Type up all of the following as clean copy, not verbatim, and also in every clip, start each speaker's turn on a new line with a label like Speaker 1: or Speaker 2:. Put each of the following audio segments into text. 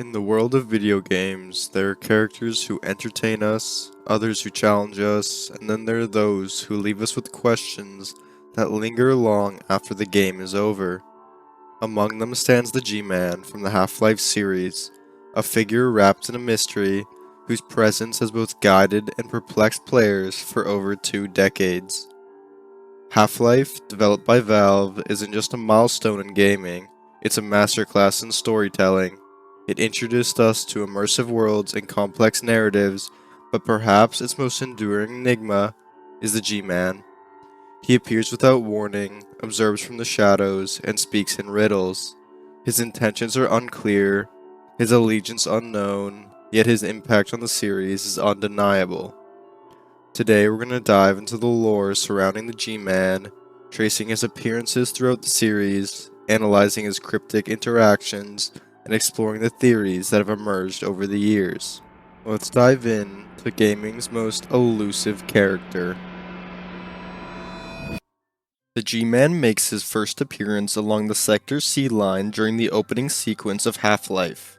Speaker 1: In the world of video games, there are characters who entertain us, others who challenge us, and then there are those who leave us with questions that linger long after the game is over. Among them stands the G-Man from the Half-Life series, a figure wrapped in a mystery whose presence has both guided and perplexed players for over 2 decades. Half-Life, developed by Valve, isn't just a milestone in gaming, it's a masterclass in storytelling. It introduced us to immersive worlds and complex narratives, but perhaps its most enduring enigma is the G-Man. He appears without warning, observes from the shadows, and speaks in riddles. His intentions are unclear, his allegiance unknown, yet his impact on the series is undeniable. Today we're going to dive into the lore surrounding the G-Man, tracing his appearances throughout the series, analyzing his cryptic interactions, and exploring the theories that have emerged over the years. Let's dive in to gaming's most elusive character. The G-Man makes his first appearance along the Sector C line during the opening sequence of Half-Life.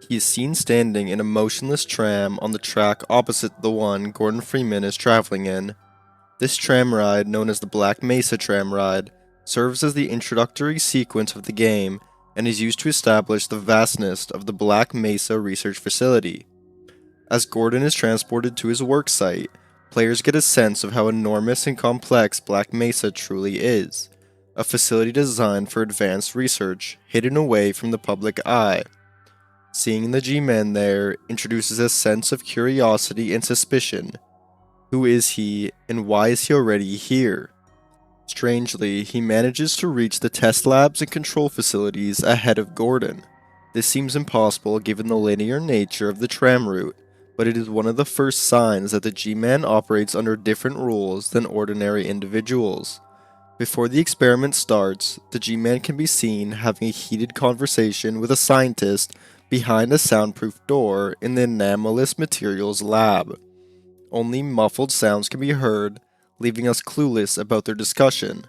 Speaker 1: He is seen standing in a motionless tram on the track opposite the one Gordon Freeman is traveling in. This tram ride, known as the Black Mesa Tram Ride, serves as the introductory sequence of the game and is used to establish the vastness of the Black Mesa Research Facility. As Gordon is transported to his work site, players get a sense of how enormous and complex Black Mesa truly is, a facility designed for advanced research, hidden away from the public eye. Seeing the G-Man there introduces a sense of curiosity and suspicion. Who is he, and why is he already here? Strangely, he manages to reach the test labs and control facilities ahead of Gordon. This seems impossible given the linear nature of the tram route, but it is one of the first signs that the G-Man operates under different rules than ordinary individuals. Before the experiment starts, the G-Man can be seen having a heated conversation with a scientist behind a soundproof door in the anomalous materials lab. Only muffled sounds can be heard, leaving us clueless about their discussion.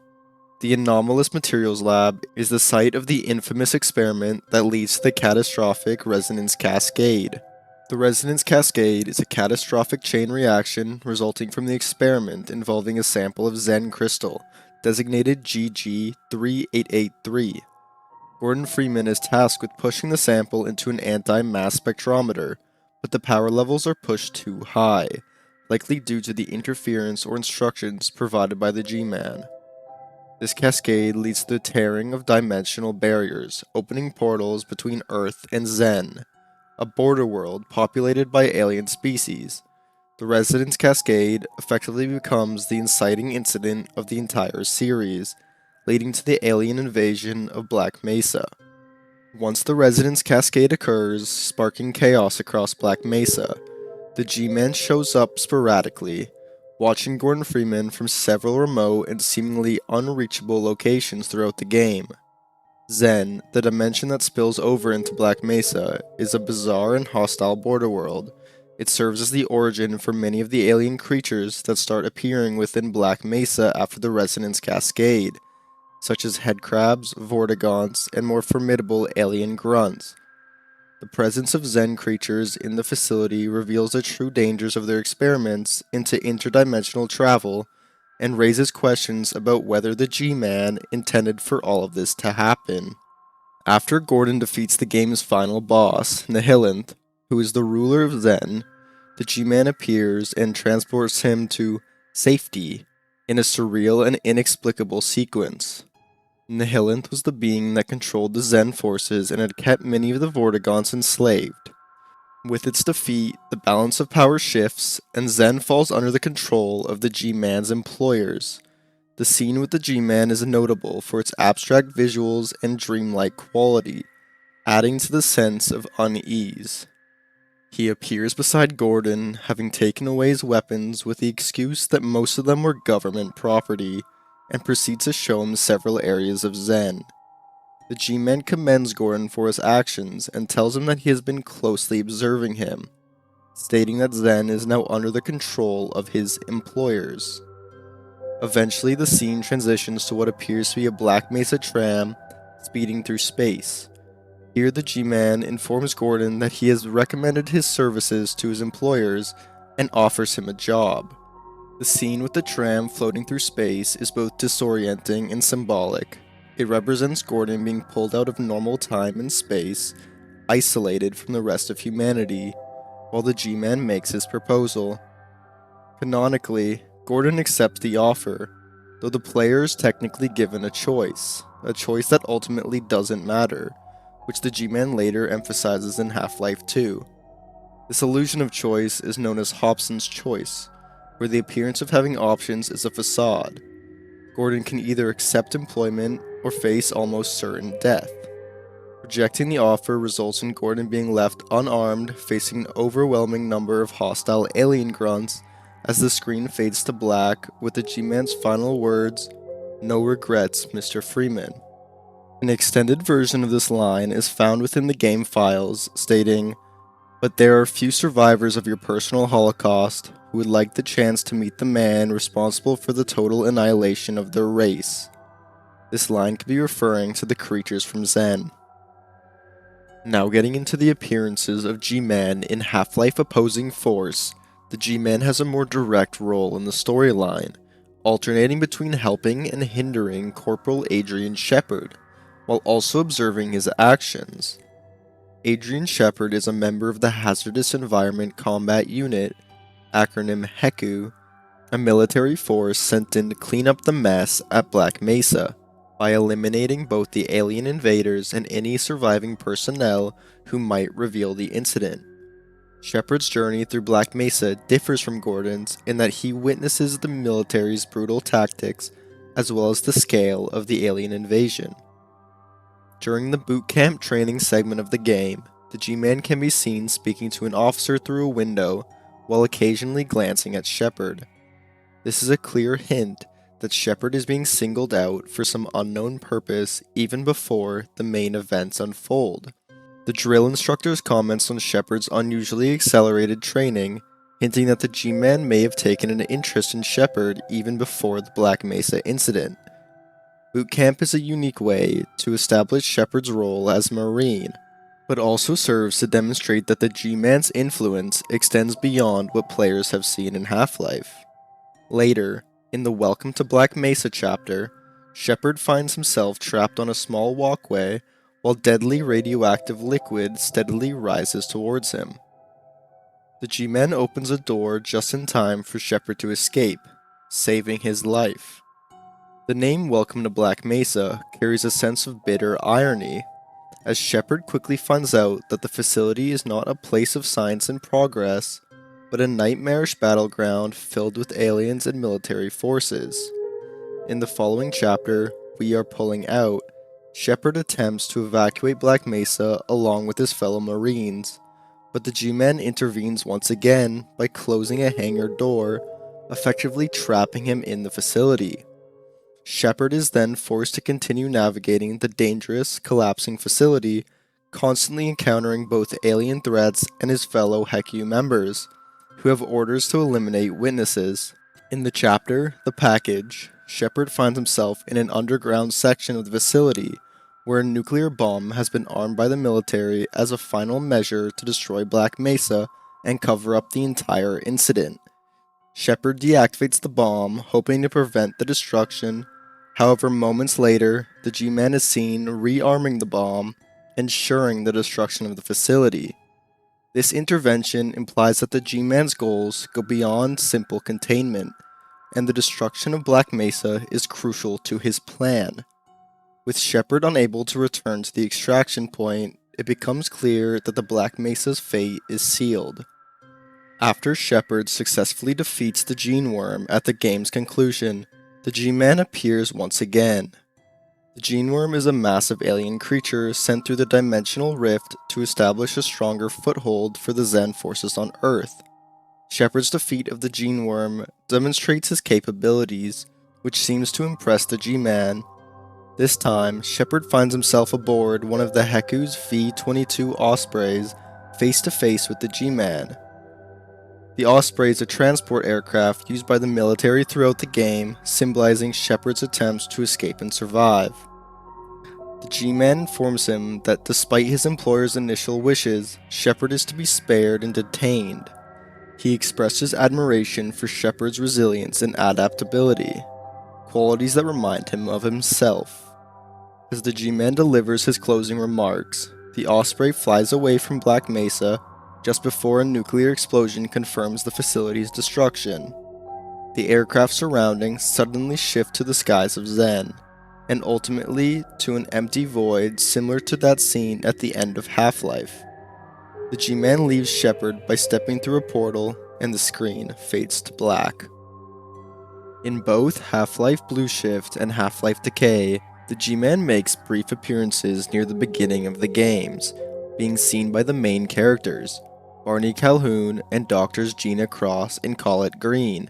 Speaker 1: The anomalous materials lab is the site of the infamous experiment that leads to the catastrophic resonance cascade. The resonance cascade is a catastrophic chain reaction resulting from the experiment involving a sample of Zen crystal, designated GG3883. Gordon Freeman is tasked with pushing the sample into an anti-mass spectrometer, but the power levels are pushed too high, likely due to the interference or instructions provided by the G-Man. This cascade leads to the tearing of dimensional barriers, opening portals between Earth and Zen, a border world populated by alien species. The Resonance Cascade effectively becomes the inciting incident of the entire series, leading to the alien invasion of Black Mesa. Once the Resonance Cascade occurs, sparking chaos across Black Mesa, the G-Man shows up sporadically, watching Gordon Freeman from several remote and seemingly unreachable locations throughout the game. Zen, the dimension that spills over into Black Mesa, is a bizarre and hostile border world. It serves as the origin for many of the alien creatures that start appearing within Black Mesa after the Resonance Cascade, such as headcrabs, vortigons, and more formidable alien grunts. The presence of Zen creatures in the facility reveals the true dangers of their experiments into interdimensional travel and raises questions about whether the G-Man intended for all of this to happen. After Gordon defeats the game's final boss, Nihilanth, who is the ruler of Zen, the G-Man appears and transports him to safety in a surreal and inexplicable sequence. Nihilanth was the being that controlled the Zen forces and had kept many of the Vortigons enslaved. With its defeat, the balance of power shifts, and Zen falls under the control of the G-Man's employers. The scene with the G-Man is notable for its abstract visuals and dreamlike quality, adding to the sense of unease. He appears beside Gordon, having taken away his weapons with the excuse that most of them were government property, and proceeds to show him several areas of Zen. The G-Man commends Gordon for his actions and tells him that he has been closely observing him, stating that Zen is now under the control of his employers. Eventually, the scene transitions to what appears to be a Black Mesa tram speeding through space. Here the G-Man informs Gordon that he has recommended his services to his employers and offers him a job. The scene with the tram floating through space is both disorienting and symbolic. It represents Gordon being pulled out of normal time and space, isolated from the rest of humanity, while the G-Man makes his proposal. Canonically, Gordon accepts the offer, though the player is technically given a choice that ultimately doesn't matter, which the G-Man later emphasizes in Half-Life 2. This illusion of choice is known as Hobson's choice, where the appearance of having options is a facade. Gordon can either accept employment or face almost certain death. Rejecting the offer results in Gordon being left unarmed, facing an overwhelming number of hostile alien grunts as the screen fades to black with the G-Man's final words, "No regrets, Mr. Freeman." An extended version of this line is found within the game files, stating, "But there are few survivors of your personal holocaust who would like the chance to meet the man responsible for the total annihilation of their race." This line could be referring to the creatures from Zen. Now getting into the appearances of G-Man in Half-Life Opposing Force, the G-Man has a more direct role in the storyline, alternating between helping and hindering Corporal Adrian Shepard, while also observing his actions. Adrian Shepard is a member of the Hazardous Environment Combat Unit, acronym HECU, a military force sent in to clean up the mess at Black Mesa, by eliminating both the alien invaders and any surviving personnel who might reveal the incident. Shepard's journey through Black Mesa differs from Gordon's in that he witnesses the military's brutal tactics as well as the scale of the alien invasion. During the boot camp training segment of the game, the G-Man can be seen speaking to an officer through a window while occasionally glancing at Shepard. This is a clear hint that Shepard is being singled out for some unknown purpose even before the main events unfold. The drill instructor's comments on Shepard's unusually accelerated training, hinting that the G-Man may have taken an interest in Shepard even before the Black Mesa incident. Boot camp is a unique way to establish Shepard's role as a Marine, but also serves to demonstrate that the G-Man's influence extends beyond what players have seen in Half-Life. Later, in the Welcome to Black Mesa chapter, Shepard finds himself trapped on a small walkway while deadly radioactive liquid steadily rises towards him. The G-Man opens a door just in time for Shepard to escape, saving his life. The name Welcome to Black Mesa carries a sense of bitter irony, as Shepard quickly finds out that the facility is not a place of science and progress, but a nightmarish battleground filled with aliens and military forces. In the following chapter, We Are Pulling Out, Shepard attempts to evacuate Black Mesa along with his fellow Marines, but the G-Man intervenes once again by closing a hangar door, effectively trapping him in the facility. Shepard is then forced to continue navigating the dangerous, collapsing facility, constantly encountering both alien threats and his fellow HECU members, who have orders to eliminate witnesses. In the chapter, The Package, Shepard finds himself in an underground section of the facility, where a nuclear bomb has been armed by the military as a final measure to destroy Black Mesa and cover up the entire incident. Shepard deactivates the bomb, hoping to prevent the destruction. However, moments later, the G-Man is seen rearming the bomb, ensuring the destruction of the facility. This intervention implies that the G-Man's goals go beyond simple containment, and the destruction of Black Mesa is crucial to his plan. With Shepard unable to return to the extraction point, it becomes clear that the Black Mesa's fate is sealed. After Shepard successfully defeats the Gene Worm at the game's conclusion, the G-Man appears once again. The Gene Worm is a massive alien creature sent through the dimensional rift to establish a stronger foothold for the Zen forces on Earth. Shepard's defeat of the Gene Worm demonstrates his capabilities, which seems to impress the G-Man. This time, Shepard finds himself aboard one of the HECU's V-22 Ospreys, face to face with the G-Man. The Osprey is a transport aircraft used by the military throughout the game, symbolizing Shepard's attempts to escape and survive. The G-Man informs him that despite his employer's initial wishes, Shepard is to be spared and detained. He expresses admiration for Shepard's resilience and adaptability, qualities that remind him of himself. As the G-Man delivers his closing remarks, the Osprey flies away from Black Mesa just before a nuclear explosion confirms the facility's destruction. The aircraft surrounding suddenly shift to the skies of Zen, and ultimately to an empty void similar to that seen at the end of Half-Life. The G-Man leaves Shepard by stepping through a portal, and the screen fades to black. In both Half-Life Blue Shift and Half-Life Decay, the G-Man makes brief appearances near the beginning of the games, being seen by the main characters, Barney Calhoun and Doctors Gina Cross and Colette Green.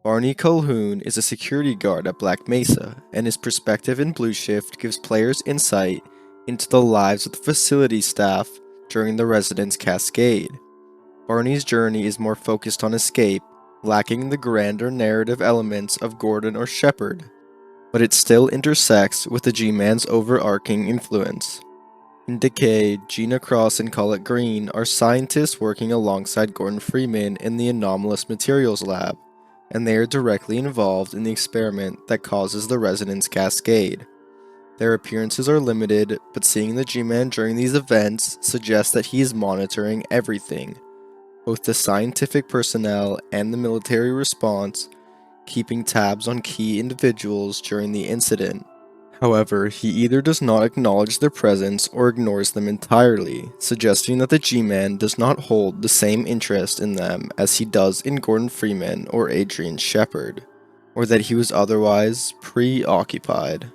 Speaker 1: Barney Calhoun is a security guard at Black Mesa, and his perspective in Blue Shift gives players insight into the lives of the facility staff during the Residence Cascade. Barney's journey is more focused on escape, lacking the grander narrative elements of Gordon or Shepard, but it still intersects with the G-Man's overarching influence. In Decay, Gina Cross and Colette Green are scientists working alongside Gordon Freeman in the Anomalous Materials Lab, and they are directly involved in the experiment that causes the Resonance Cascade. Their appearances are limited, but seeing the G-Man during these events suggests that he is monitoring everything, both the scientific personnel and the military response, keeping tabs on key individuals during the incident. However, he either does not acknowledge their presence or ignores them entirely, suggesting that the G-Man does not hold the same interest in them as he does in Gordon Freeman or Adrian Shepard, or that he was otherwise preoccupied.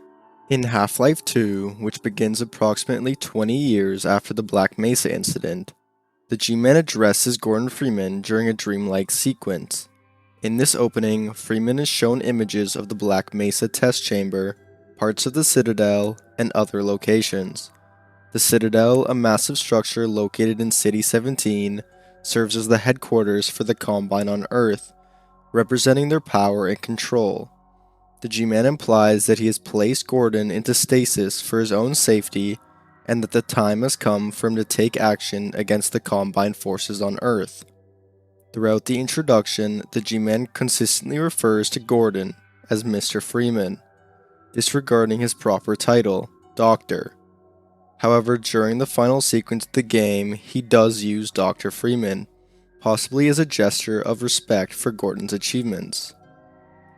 Speaker 1: In Half-Life 2, which begins approximately 20 years after the Black Mesa incident, the G-Man addresses Gordon Freeman during a dreamlike sequence. In this opening, Freeman is shown images of the Black Mesa test chamber, parts of the Citadel, and other locations. The Citadel, a massive structure located in City 17, serves as the headquarters for the Combine on Earth, representing their power and control. The G-Man implies that he has placed Gordon into stasis for his own safety, and that the time has come for him to take action against the Combine forces on Earth. Throughout the introduction, the G-Man consistently refers to Gordon as Mr. Freeman, disregarding his proper title, Doctor. However, during the final sequence of the game, he does use Dr. Freeman, possibly as a gesture of respect for Gordon's achievements.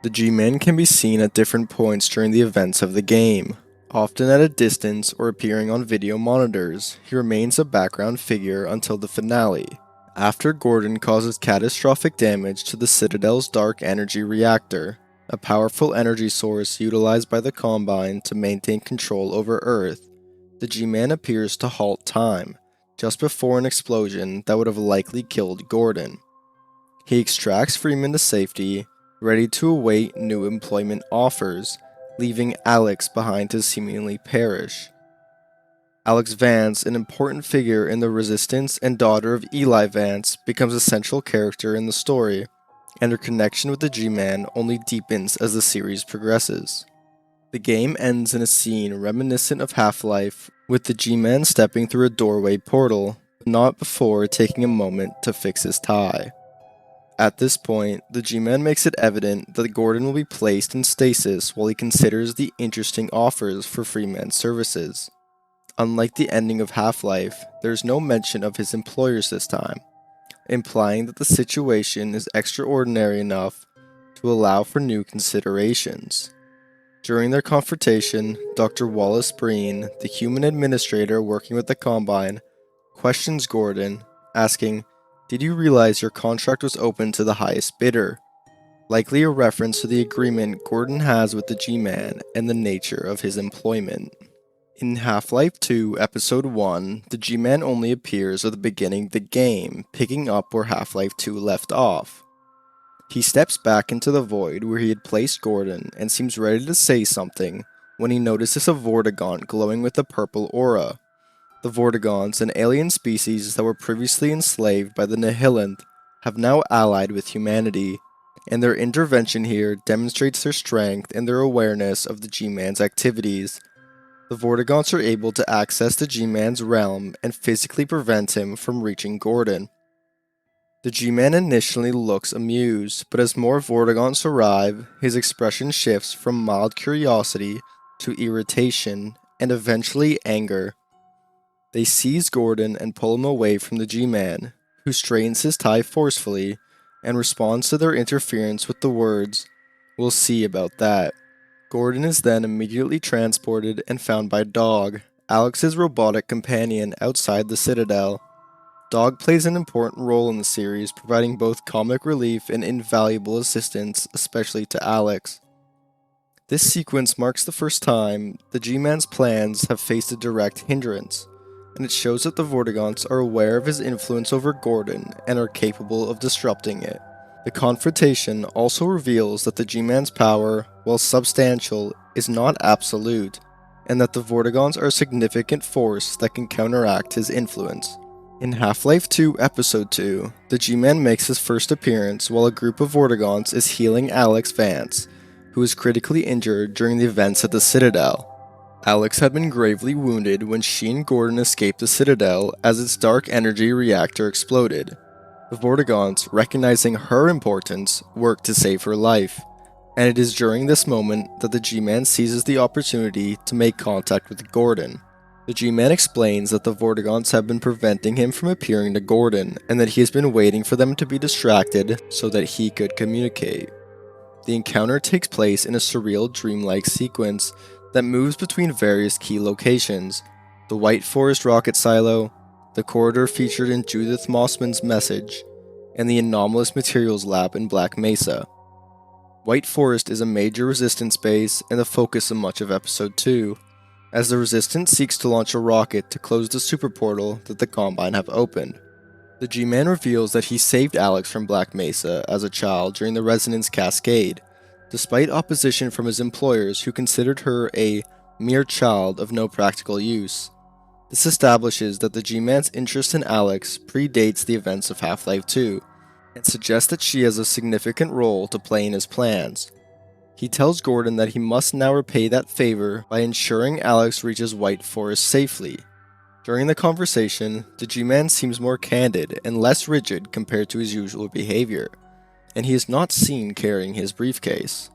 Speaker 1: The G-Man can be seen at different points during the events of the game. Often at a distance or appearing on video monitors, he remains a background figure until the finale, after Gordon causes catastrophic damage to the Citadel's dark energy reactor, a powerful energy source utilized by the Combine to maintain control over Earth. The G-Man appears to halt time, just before an explosion that would have likely killed Gordon. He extracts Freeman to safety, ready to await new employment offers, leaving Alyx behind to seemingly perish. Alyx Vance, an important figure in the Resistance and daughter of Eli Vance, becomes a central character in the story, and her connection with the G-Man only deepens as the series progresses. The game ends in a scene reminiscent of Half-Life, with the G-Man stepping through a doorway portal, but not before taking a moment to fix his tie. At this point, the G-Man makes it evident that Gordon will be placed in stasis while he considers the interesting offers for Freeman's services. Unlike the ending of Half-Life, there is no mention of his employers this time, implying that the situation is extraordinary enough to allow for new considerations. During their confrontation, Dr. Wallace Breen, the human administrator working with the Combine, questions Gordon, asking, "Did you realize your contract was open to the highest bidder?" Likely a reference to the agreement Gordon has with the G-Man and the nature of his employment. In Half-Life 2 Episode 1, the G-Man only appears at the beginning of the game, picking up where Half-Life 2 left off. He steps back into the void where he had placed Gordon and seems ready to say something when he notices a Vortigaunt glowing with a purple aura. The Vortigaunts, an alien species that were previously enslaved by the Nihilith, have now allied with humanity, and their intervention here demonstrates their strength and their awareness of the G-Man's activities. The Vortigaunts are able to access the G-Man's realm and physically prevent him from reaching Gordon. The G-Man initially looks amused, but as more Vortigaunts arrive, his expression shifts from mild curiosity to irritation and eventually anger. They seize Gordon and pull him away from the G-Man, who strains his tie forcefully and responds to their interference with the words, "We'll see about that." Gordon is then immediately transported and found by Dog, Alyx's robotic companion outside the Citadel. Dog plays an important role in the series, providing both comic relief and invaluable assistance, especially to Alyx. This sequence marks the first time the G-Man's plans have faced a direct hindrance, and it shows that the Vortigaunts are aware of his influence over Gordon and are capable of disrupting it. The confrontation also reveals that the G-Man's power, while substantial, is not absolute, and that the Vortigaunts are a significant force that can counteract his influence. In Half-Life 2 Episode 2, the G-Man makes his first appearance while a group of Vortigaunts is healing Alyx Vance, who was critically injured during the events at the Citadel. Alyx had been gravely wounded when she and Gordon escaped the Citadel as its dark energy reactor exploded. The Vortigaunts, recognizing her importance, worked to save her life, and it is during this moment that the G-Man seizes the opportunity to make contact with Gordon. The G-Man explains that the Vortigaunts have been preventing him from appearing to Gordon, and that he has been waiting for them to be distracted so that he could communicate. The encounter takes place in a surreal dreamlike sequence that moves between various key locations: the White Forest rocket silo, the corridor featured in Judith Mossman's message, and the anomalous materials lab in Black Mesa. White Forest is a major resistance base and the focus of much of Episode 2, as the Resistance seeks to launch a rocket to close the super portal that the Combine have opened. The G-Man reveals that he saved Alyx from Black Mesa as a child during the Resonance Cascade, despite opposition from his employers who considered her a mere child of no practical use. This establishes that the G-Man's interest in Alyx predates the events of Half-Life 2, and suggests that she has a significant role to play in his plans. He tells Gordon that he must now repay that favor by ensuring Alyx reaches White Forest safely. During the conversation, the G-Man seems more candid and less rigid compared to his usual behavior, and he is not seen carrying his briefcase.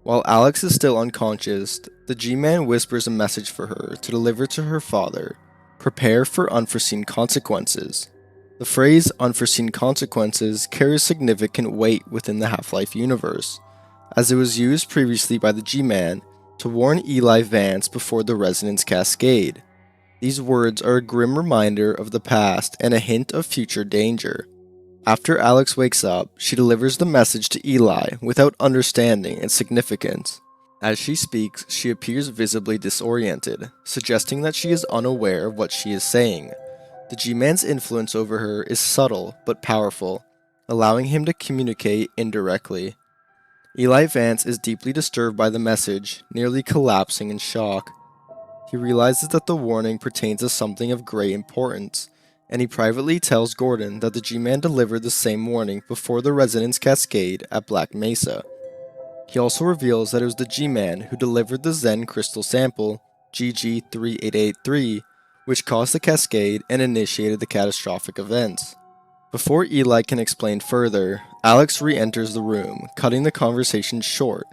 Speaker 1: While Alyx is still unconscious, the G-Man whispers a message for her to deliver to her father: "Prepare for unforeseen consequences." The phrase "unforeseen consequences" carries significant weight within the Half-Life universe, as it was used previously by the G-Man to warn Eli Vance before the Resonance Cascade. These words are a grim reminder of the past and a hint of future danger. After Alyx wakes up, she delivers the message to Eli without understanding its significance. As she speaks, she appears visibly disoriented, suggesting that she is unaware of what she is saying. The G-Man's influence over her is subtle but powerful, allowing him to communicate indirectly. Eli Vance is deeply disturbed by the message, nearly collapsing in shock. He realizes that the warning pertains to something of great importance, and he privately tells Gordon that the G-Man delivered the same warning before the Resonance Cascade at Black Mesa. He also reveals that it was the G-Man who delivered the Zen crystal sample, GG3883, which caused the cascade and initiated the catastrophic events. Before Eli can explain further, Alyx re-enters the room, cutting the conversation short.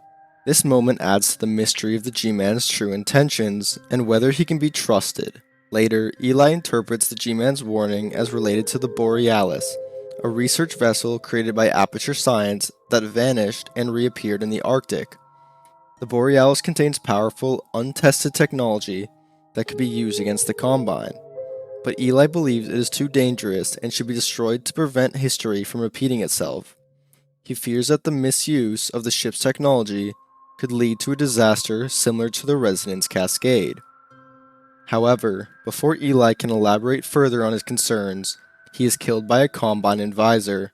Speaker 1: This moment adds to the mystery of the G-Man's true intentions and whether he can be trusted. Later, Eli interprets the G-Man's warning as related to the Borealis, a research vessel created by Aperture Science that vanished and reappeared in the Arctic. The Borealis contains powerful, untested technology that could be used against the Combine, but Eli believes it is too dangerous and should be destroyed to prevent history from repeating itself. He fears that the misuse of the ship's technology could lead to a disaster similar to the Resonance Cascade. However, before Eli can elaborate further on his concerns, he is killed by a Combine advisor,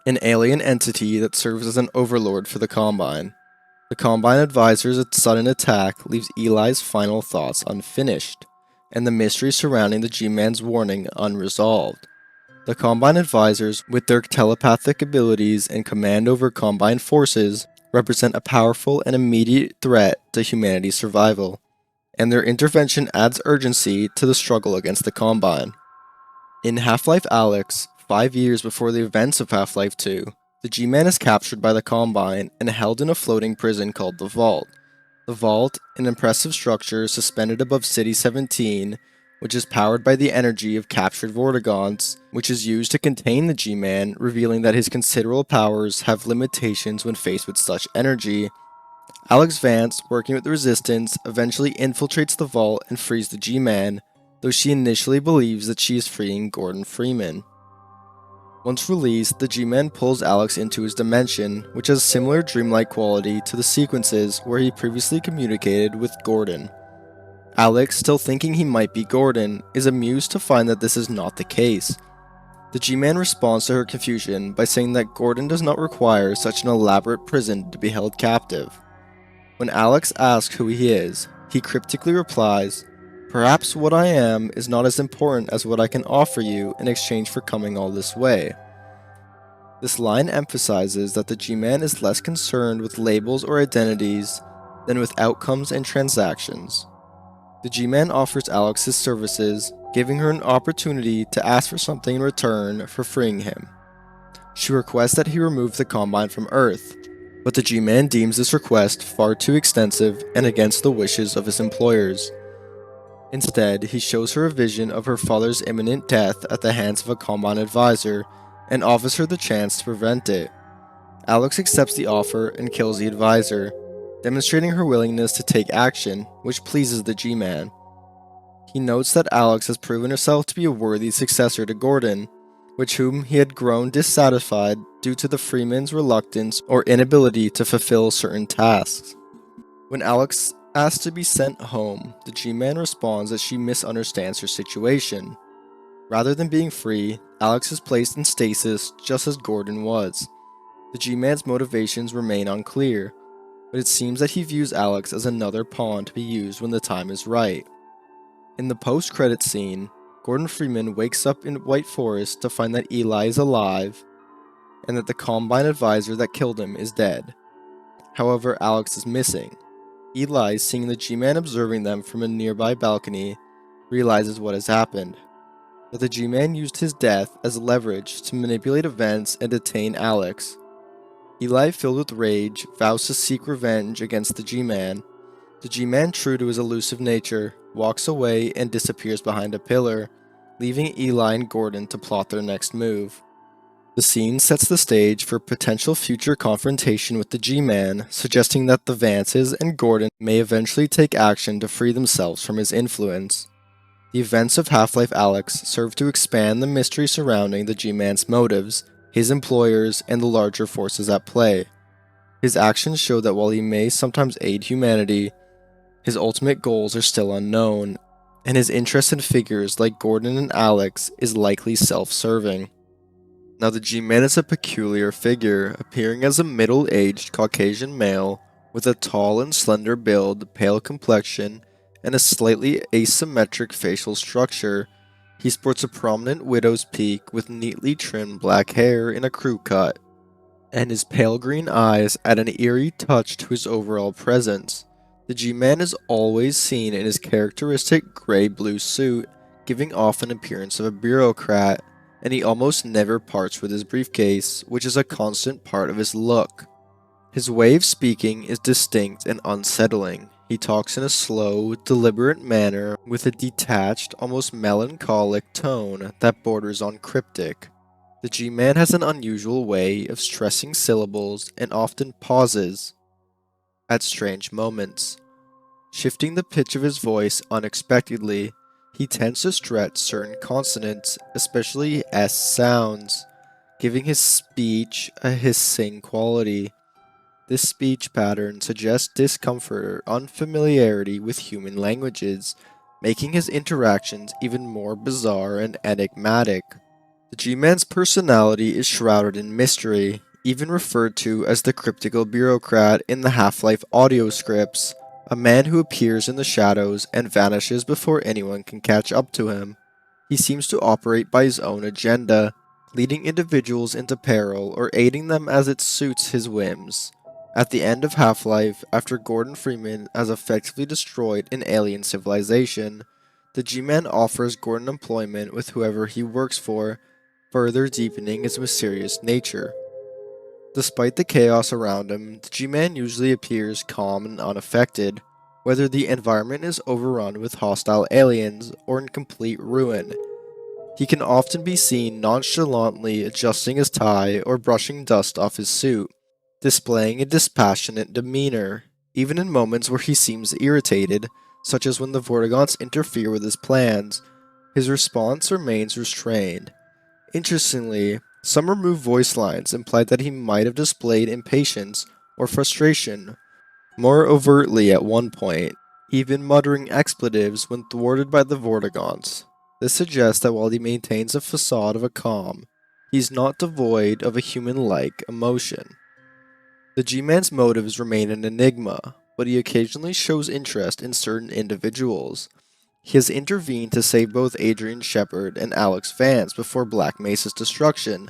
Speaker 1: an alien entity that serves as an overlord for the Combine. The Combine advisor's sudden attack leaves Eli's final thoughts unfinished, and the mystery surrounding the G-Man's warning unresolved. The Combine advisors, with their telepathic abilities and command over Combine forces, represent a powerful and immediate threat to humanity's survival. and their intervention adds urgency to the struggle against the Combine. In Half-Life Alyx, 5 years before the events of Half-Life 2, the G-Man is captured by the Combine and held in a floating prison called the Vault. The Vault, an impressive structure suspended above City 17, which is powered by the energy of captured Vortigons, which is used to contain the G-Man, revealing that his considerable powers have limitations when faced with such energy. Alyx Vance, working with the Resistance, eventually infiltrates the Vault and frees the G-Man, though she initially believes that she is freeing Gordon Freeman. Once released, the G-Man pulls Alyx into his dimension, which has similar dreamlike quality to the sequences where he previously communicated with Gordon. Alyx, still thinking he might be Gordon, is amused to find that this is not the case. The G-Man responds to her confusion by saying that Gordon does not require such an elaborate prison to be held captive. When Alyx asks who he is, he cryptically replies, "Perhaps what I am is not as important as what I can offer you in exchange for coming all this way." This line emphasizes that the G-Man is less concerned with labels or identities than with outcomes and transactions. The G-Man offers Alyx his services, giving her an opportunity to ask for something in return for freeing him. She requests that he remove the Combine from Earth, but the G-Man deems this request far too extensive and against the wishes of his employers. Instead, he shows her a vision of her father's imminent death at the hands of a Combine advisor and offers her the chance to prevent it. Alyx accepts the offer and kills the advisor, demonstrating her willingness to take action, which pleases the G-Man. He notes that Alyx has proven herself to be a worthy successor to Gordon, with whom he had grown dissatisfied due to the Freeman's reluctance or inability to fulfill certain tasks. When Alyx asks to be sent home, the G-Man responds that she misunderstands her situation. Rather than being free, Alyx is placed in stasis just as Gordon was. The G-Man's motivations remain unclear, but it seems that he views Alyx as another pawn to be used when the time is right. In the post-credit scene, Gordon Freeman wakes up in White Forest to find that Eli is alive and that the Combine advisor that killed him is dead. However, Alyx is missing. Eli, seeing the G-Man observing them from a nearby balcony, realizes what has happened. That the G-Man used his death as leverage to manipulate events and detain Alyx. Eli, filled with rage, vows to seek revenge against the G-Man. The G-Man, true to his elusive nature, walks away and disappears behind a pillar, leaving Eli and Gordon to plot their next move. The scene sets the stage for potential future confrontation with the G-Man, suggesting that the Vances and Gordon may eventually take action to free themselves from his influence. The events of Half-Life Alyx serve to expand the mystery surrounding the G-Man's motives, his employers, and the larger forces at play. His actions show that while he may sometimes aid humanity, his ultimate goals are still unknown, and his interest in figures like Gordon and Alyx is likely self-serving. Now, the G-Man is a peculiar figure, appearing as a middle-aged Caucasian male with a tall and slender build, pale complexion, and a slightly asymmetric facial structure. He sports a prominent widow's peak with neatly trimmed black hair in a crew cut, and his pale green eyes add an eerie touch to his overall presence. The G-Man is always seen in his characteristic gray-blue suit, giving off an appearance of a bureaucrat, and he almost never parts with his briefcase, which is a constant part of his look. His way of speaking is distinct and unsettling. He talks in a slow, deliberate manner with a detached, almost melancholic tone that borders on cryptic. The G-Man has an unusual way of stressing syllables and often pauses at strange moments. Shifting the pitch of his voice unexpectedly, he tends to stretch certain consonants, especially S sounds, giving his speech a hissing quality. This speech pattern suggests discomfort or unfamiliarity with human languages, making his interactions even more bizarre and enigmatic. The G-Man's personality is shrouded in mystery, even referred to as the cryptical bureaucrat in the Half-Life audio scripts, a man who appears in the shadows and vanishes before anyone can catch up to him. He seems to operate by his own agenda, leading individuals into peril or aiding them as it suits his whims. At the end of Half-Life, after Gordon Freeman has effectively destroyed an alien civilization, the G-Man offers Gordon employment with whoever he works for, further deepening his mysterious nature. Despite the chaos around him, the G-Man usually appears calm and unaffected, whether the environment is overrun with hostile aliens or in complete ruin. He can often be seen nonchalantly adjusting his tie or brushing dust off his suit, displaying a dispassionate demeanor, even in moments where he seems irritated, such as when the Vortigaunts interfere with his plans. His response remains restrained. Interestingly, some removed voice lines implied that he might have displayed impatience or frustration more overtly at one point, even muttering expletives when thwarted by the Vortigaunts. This suggests that while he maintains a facade of a calm, he's not devoid of a human-like emotion. The G-Man's motives remain an enigma, but he occasionally shows interest in certain individuals. He has intervened to save both Adrian Shepard and Alyx Vance before Black Mesa's destruction,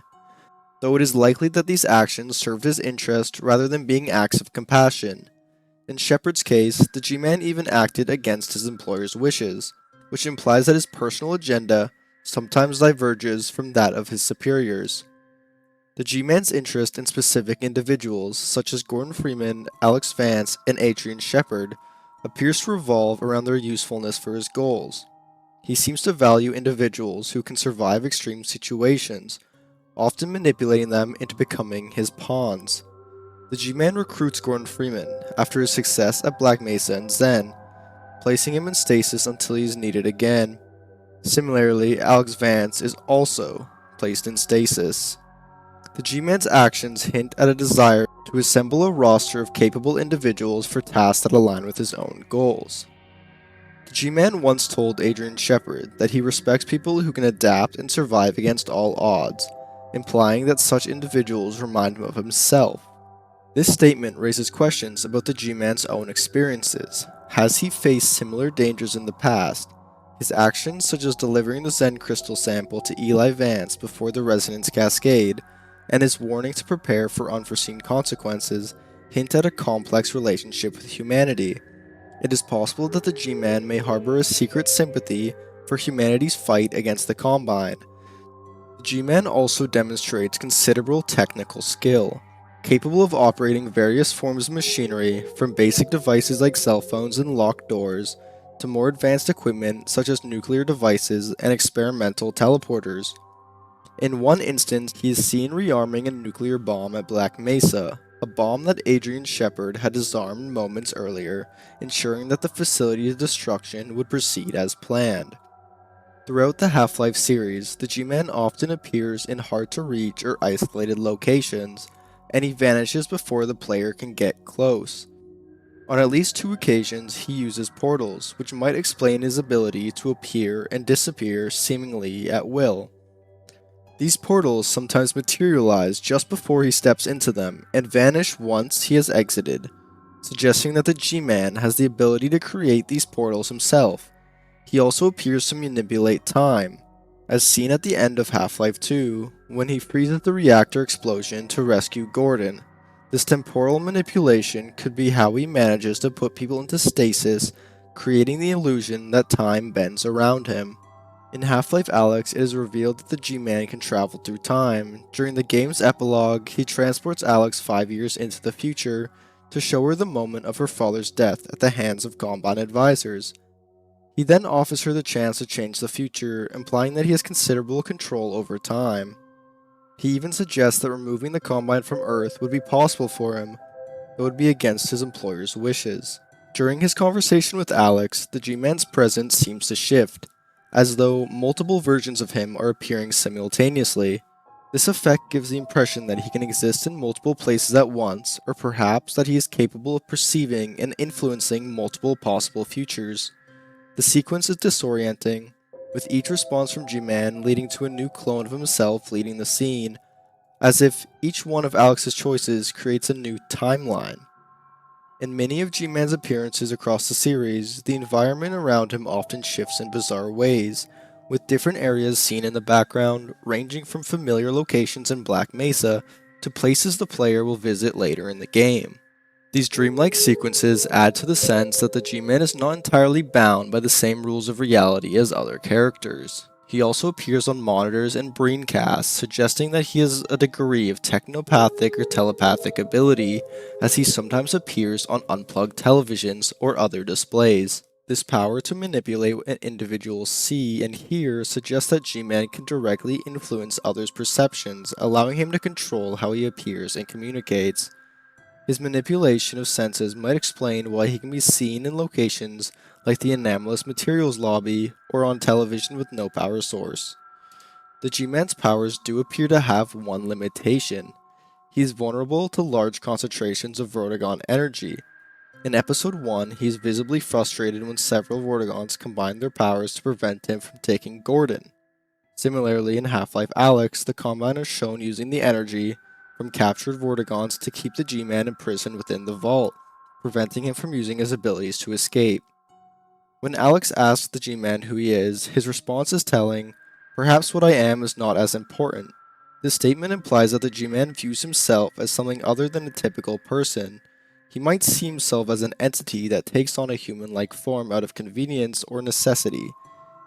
Speaker 1: though it is likely that these actions served his interest rather than being acts of compassion. In Shepard's case, the G-Man even acted against his employer's wishes, which implies that his personal agenda sometimes diverges from that of his superiors. The G-Man's interest in specific individuals, such as Gordon Freeman, Alyx Vance, and Adrian Shepard, appears to revolve around their usefulness for his goals. He seems to value individuals who can survive extreme situations, often manipulating them into becoming his pawns. The G-Man recruits Gordon Freeman after his success at Black Mesa and Zen, placing him in stasis until he is needed again. Similarly, Alyx Vance is also placed in stasis. The G-Man's actions hint at a desire to assemble a roster of capable individuals for tasks that align with his own goals. The G-Man once told Adrian Shepard that he respects people who can adapt and survive against all odds, implying that such individuals remind him of himself. This statement raises questions about the G-Man's own experiences. Has he faced similar dangers in the past? His actions, such as delivering the Zen crystal sample to Eli Vance before the Resonance Cascade, and his warning to prepare for unforeseen consequences, hint at a complex relationship with humanity. It is possible that the G-Man may harbor a secret sympathy for humanity's fight against the Combine. The G-Man also demonstrates considerable technical skill, capable of operating various forms of machinery, from basic devices like cell phones and locked doors, to more advanced equipment such as nuclear devices and experimental teleporters. In one instance, he is seen rearming a nuclear bomb at Black Mesa, a bomb that Adrian Shepard had disarmed moments earlier, ensuring that the facility's destruction would proceed as planned. Throughout the Half-Life series, the G-Man often appears in hard-to-reach or isolated locations, and he vanishes before the player can get close. On at least 2 occasions, he uses portals, which might explain his ability to appear and disappear seemingly at will. These portals sometimes materialize just before he steps into them and vanish once he has exited, suggesting that the G-Man has the ability to create these portals himself. He also appears to manipulate time, as seen at the end of Half-Life 2 when he freezes the reactor explosion to rescue Gordon. This temporal manipulation could be how he manages to put people into stasis, creating the illusion that time bends around him. In Half-Life Alyx, it is revealed that the G-Man can travel through time. During the game's epilogue, he transports Alyx 5 years into the future to show her the moment of her father's death at the hands of Combine advisors. He then offers her the chance to change the future, implying that he has considerable control over time. He even suggests that removing the Combine from Earth would be possible for him, though it would be against his employer's wishes. During his conversation with Alyx, the G-Man's presence seems to shift, as though multiple versions of him are appearing simultaneously. This effect gives the impression that he can exist in multiple places at once, or perhaps that he is capable of perceiving and influencing multiple possible futures. The sequence is disorienting, with each response from G-Man leading to a new clone of himself leading the scene, as if each one of Alyx's choices creates a new timeline. In many of G-Man's appearances across the series, the environment around him often shifts in bizarre ways, with different areas seen in the background, ranging from familiar locations in Black Mesa to places the player will visit later in the game. These dreamlike sequences add to the sense that the G-Man is not entirely bound by the same rules of reality as other characters. He also appears on monitors and Briefcase, suggesting that he has a degree of technopathic or telepathic ability, as he sometimes appears on unplugged televisions or other displays. This power to manipulate what an individual see and hear suggests that G-Man can directly influence others' perceptions, allowing him to control how he appears and communicates. His manipulation of senses might explain why he can be seen in locations like the anomalous materials lobby or on television with no power source. The G-Man's powers do appear to have one limitation. He is vulnerable to large concentrations of Vortigaunt energy. In episode 1, he is visibly frustrated when several Vortigaunts combine their powers to prevent him from taking Gordon. Similarly, in Half-Life Alyx, the Combine is shown using the energy from captured Vortigaunts to keep the G-Man imprisoned within the vault, preventing him from using his abilities to escape. When Alyx asks the G-Man who he is, his response is telling, "Perhaps what I am is not as important." This statement implies that the G-Man views himself as something other than a typical person. He might see himself as an entity that takes on a human-like form out of convenience or necessity.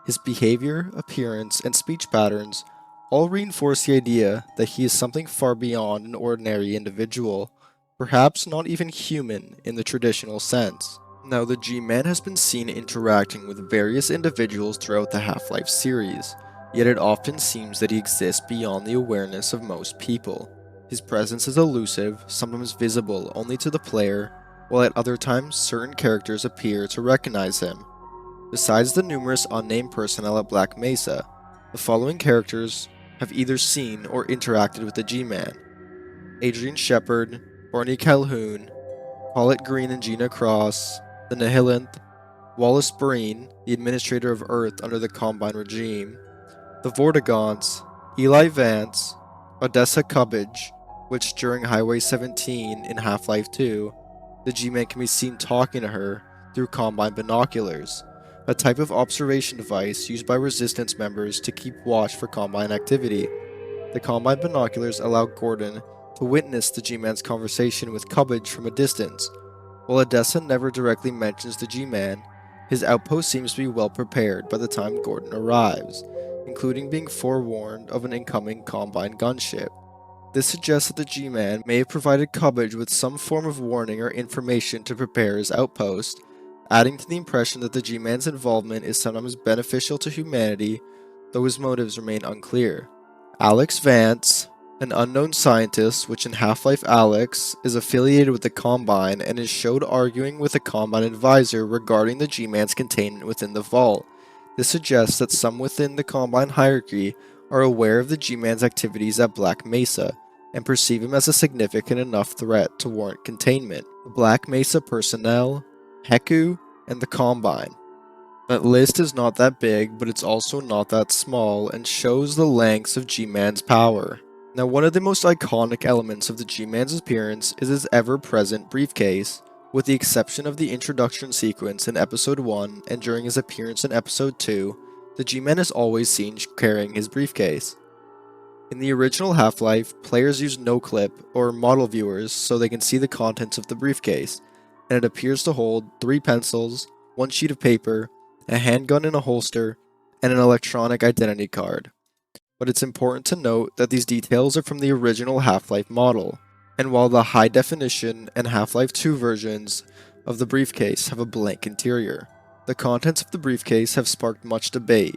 Speaker 1: His behavior, appearance, and speech patterns all reinforce the idea that he is something far beyond an ordinary individual, perhaps not even human in the traditional sense. Now, the G-Man has been seen interacting with various individuals throughout the Half-Life series, yet it often seems that he exists beyond the awareness of most people. His presence is elusive, sometimes visible only to the player, while at other times certain characters appear to recognize him. Besides the numerous unnamed personnel at Black Mesa, the following characters have either seen or interacted with the G-Man: Adrian Shepard, Barney Calhoun, Paulette Green and Gina Cross, the Nihilanth, Wallace Breen, the administrator of Earth under the Combine regime, the Vortigaunts, Eli Vance, Odessa Cubbage, which during Highway 17 in Half-Life 2, the G-Man can be seen talking to her through Combine binoculars, a type of observation device used by Resistance members to keep watch for Combine activity. The Combine binoculars allow Gordon to witness the G-Man's conversation with Cubbage from a distance. While Odessa never directly mentions the G-Man, his outpost seems to be well prepared by the time Gordon arrives, including being forewarned of an incoming Combine gunship. This suggests that the G-Man may have provided Cubbage with some form of warning or information to prepare his outpost, adding to the impression that the G-Man's involvement is sometimes beneficial to humanity, though his motives remain unclear. Alyx Vance, an unknown scientist, which in Half-Life Alyx is affiliated with the Combine and is showed arguing with a Combine advisor regarding the G-Man's containment within the vault. This suggests that some within the Combine hierarchy are aware of the G-Man's activities at Black Mesa, and perceive him as a significant enough threat to warrant containment. The Black Mesa personnel, Heku, and the Combine. That list is not that big, but it's also not that small, and shows the lengths of G-Man's power. Now, one of the most iconic elements of the G-Man's appearance is his ever-present briefcase. With the exception of the introduction sequence in Episode 1 and during his appearance in Episode 2, the G-Man is always seen carrying his briefcase. In the original Half-Life, players use no-clip or model viewers so they can see the contents of the briefcase, and it appears to hold 3 pencils, 1 sheet of paper, a handgun in a holster, and an electronic identity card. But it's important to note that these details are from the original Half-Life model, and while the high-definition and Half-Life 2 versions of the briefcase have a blank interior, the contents of the briefcase have sparked much debate,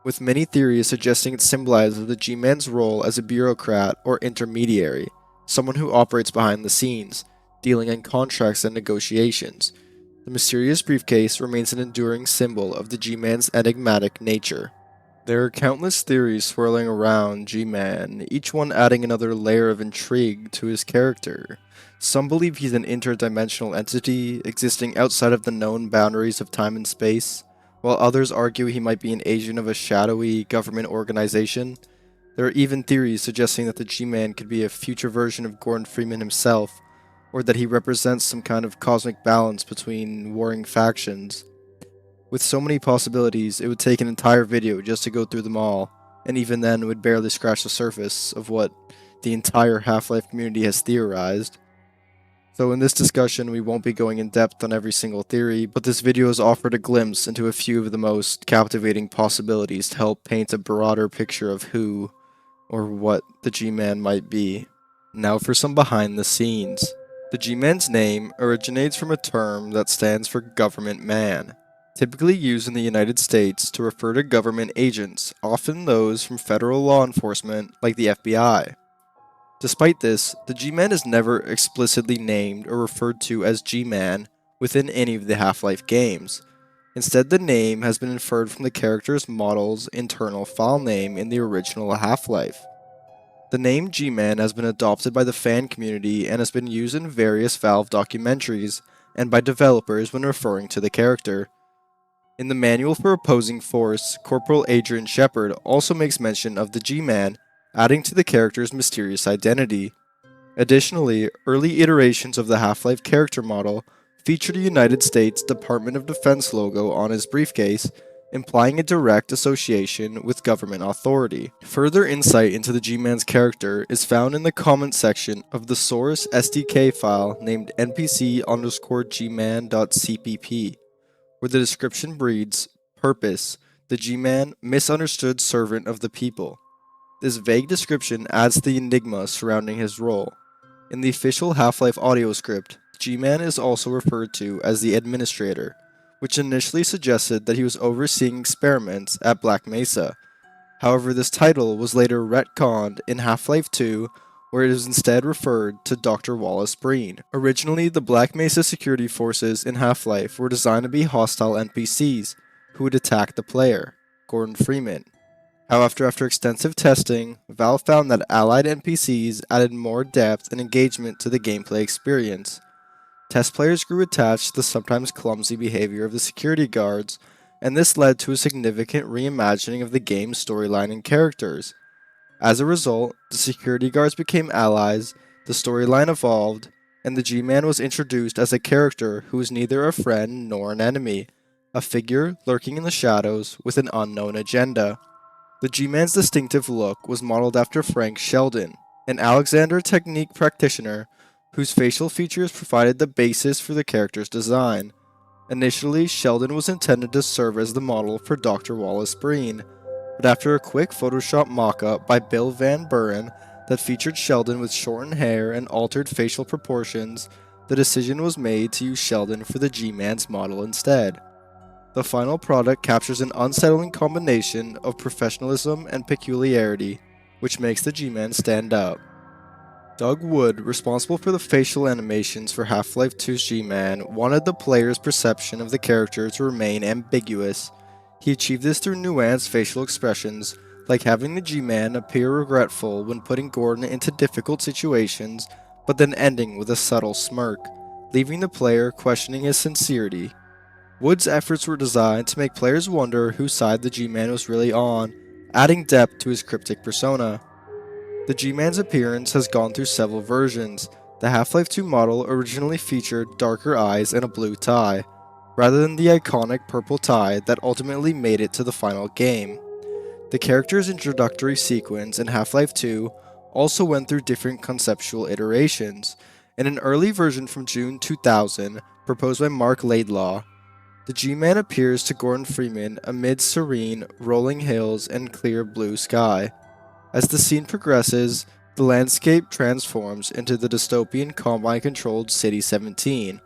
Speaker 1: with many theories suggesting it symbolizes the G-Man's role as a bureaucrat or intermediary, someone who operates behind the scenes, dealing in contracts and negotiations. The mysterious briefcase remains an enduring symbol of the G-Man's enigmatic nature. There are countless theories swirling around G-Man, each one adding another layer of intrigue to his character. Some believe he's an interdimensional entity, existing outside of the known boundaries of time and space, while others argue he might be an agent of a shadowy government organization. There are even theories suggesting that the G-Man could be a future version of Gordon Freeman himself, or that he represents some kind of cosmic balance between warring factions. With so many possibilities, it would take an entire video just to go through them all, and even then would barely scratch the surface of what the entire Half-Life community has theorized. So in this discussion, we won't be going in depth on every single theory, but this video has offered a glimpse into a few of the most captivating possibilities to help paint a broader picture of who or what the G-Man might be. Now for some behind the scenes. The G-Man's name originates from a term that stands for government man, typically used in the United States to refer to government agents, often those from federal law enforcement like the FBI. Despite this, the G-Man is never explicitly named or referred to as G-Man within any of the Half-Life games. Instead, the name has been inferred from the character's model's internal file name in the original Half-Life. The name G-Man has been adopted by the fan community and has been used in various Valve documentaries and by developers when referring to the character. In the Manual for Opposing Force, Corporal Adrian Shepard also makes mention of the G-Man, adding to the character's mysterious identity. Additionally, early iterations of the Half-Life character model featured a United States Department of Defense logo on his briefcase, implying a direct association with government authority. Further insight into the G-Man's character is found in the comment section of the Source SDK file named npc_gman.cpp, where the description reads, Purpose, the G-Man, misunderstood servant of the people. This vague description adds to the enigma surrounding his role. In the official Half-Life audio script, G-Man is also referred to as the Administrator, which initially suggested that he was overseeing experiments at Black Mesa. However, this title was later retconned in Half-Life 2, where it is instead referred to Dr. Wallace Breen. Originally, the Black Mesa security forces in Half-Life were designed to be hostile NPCs who would attack the player, Gordon Freeman. However, after extensive testing, Valve found that allied NPCs added more depth and engagement to the gameplay experience. Test players grew attached to the sometimes clumsy behavior of the security guards, and this led to a significant reimagining of the game's storyline and characters. As a result, the security guards became allies, the storyline evolved, and the G-Man was introduced as a character who was neither a friend nor an enemy, a figure lurking in the shadows with an unknown agenda. The G-Man's distinctive look was modeled after Frank Sheldon, an Alexander Technique practitioner whose facial features provided the basis for the character's design. Initially, Sheldon was intended to serve as the model for Dr. Wallace Breen, but after a quick Photoshop mock-up by Bill Van Buren that featured Sheldon with shortened hair and altered facial proportions, the decision was made to use Sheldon for the G-Man's model instead. The final product captures an unsettling combination of professionalism and peculiarity, which makes the G-Man stand out. Doug Wood, responsible for the facial animations for Half-Life 2's G-Man, wanted the player's perception of the character to remain ambiguous. He achieved this through nuanced facial expressions, like having the G-Man appear regretful when putting Gordon into difficult situations, but then ending with a subtle smirk, leaving the player questioning his sincerity. Wood's efforts were designed to make players wonder whose side the G-Man was really on, adding depth to his cryptic persona. The G-Man's appearance has gone through several versions. The Half-Life 2 model originally featured darker eyes and a blue tie, rather than the iconic purple tie that ultimately made it to the final game. The character's introductory sequence in Half-Life 2 also went through different conceptual iterations. In an early version from June 2000, proposed by Mark Laidlaw, the G-Man appears to Gordon Freeman amid serene, rolling hills and clear blue sky. As the scene progresses, the landscape transforms into the dystopian Combine-controlled City 17.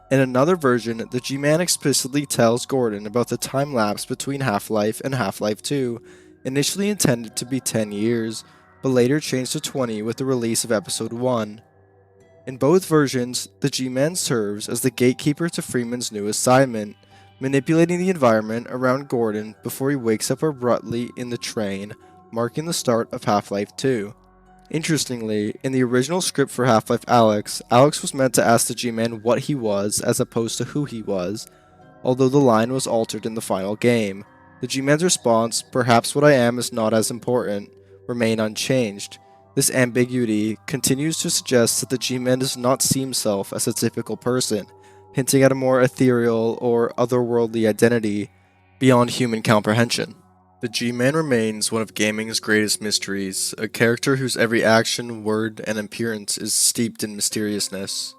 Speaker 1: In another version, the G-Man explicitly tells Gordon about the time-lapse between Half-Life and Half-Life 2, initially intended to be 10 years, but later changed to 20 with the release of Episode 1. In both versions, the G-Man serves as the gatekeeper to Freeman's new assignment, manipulating the environment around Gordon before he wakes up abruptly in the train, marking the start of Half-Life 2. Interestingly, in the original script for Half-Life Alyx, Alyx was meant to ask the G-Man what he was as opposed to who he was, although the line was altered in the final game. The G-Man's response, "Perhaps what I am is not as important," remained unchanged. This ambiguity continues to suggest that the G-Man does not see himself as a typical person, hinting at a more ethereal or otherworldly identity beyond human comprehension. The G-Man remains one of gaming's greatest mysteries, a character whose every action, word, and appearance is steeped in mysteriousness.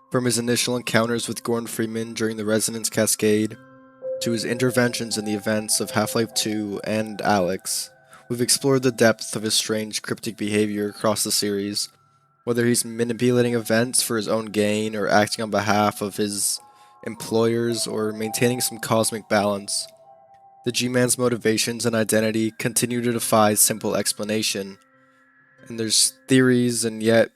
Speaker 1: From his initial encounters with Gordon Freeman during the Resonance Cascade, to his interventions in the events of Half-Life 2 and Alyx, we've explored the depth of his strange cryptic behavior across the series, whether he's manipulating events for his own gain or acting on behalf of his employers or maintaining some cosmic balance. The G-Man's motivations and identity continue to defy simple explanation, and there's theories, and yet,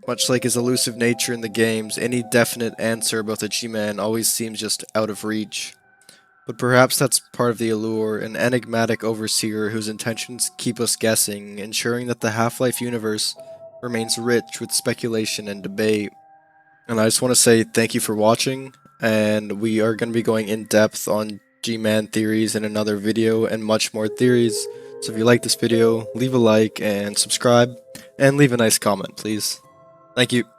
Speaker 1: much like his elusive nature in the games, any definite answer about the G-Man always seems just out of reach. But perhaps that's part of the allure, an enigmatic overseer whose intentions keep us guessing, ensuring that the Half-Life universe remains rich with speculation and debate. And I just want to say thank you for watching, and we are going to be going in depth on G-Man theories in another video and much more theories. So if you like this video, leave a like and subscribe, and leave a nice comment, please. Thank you.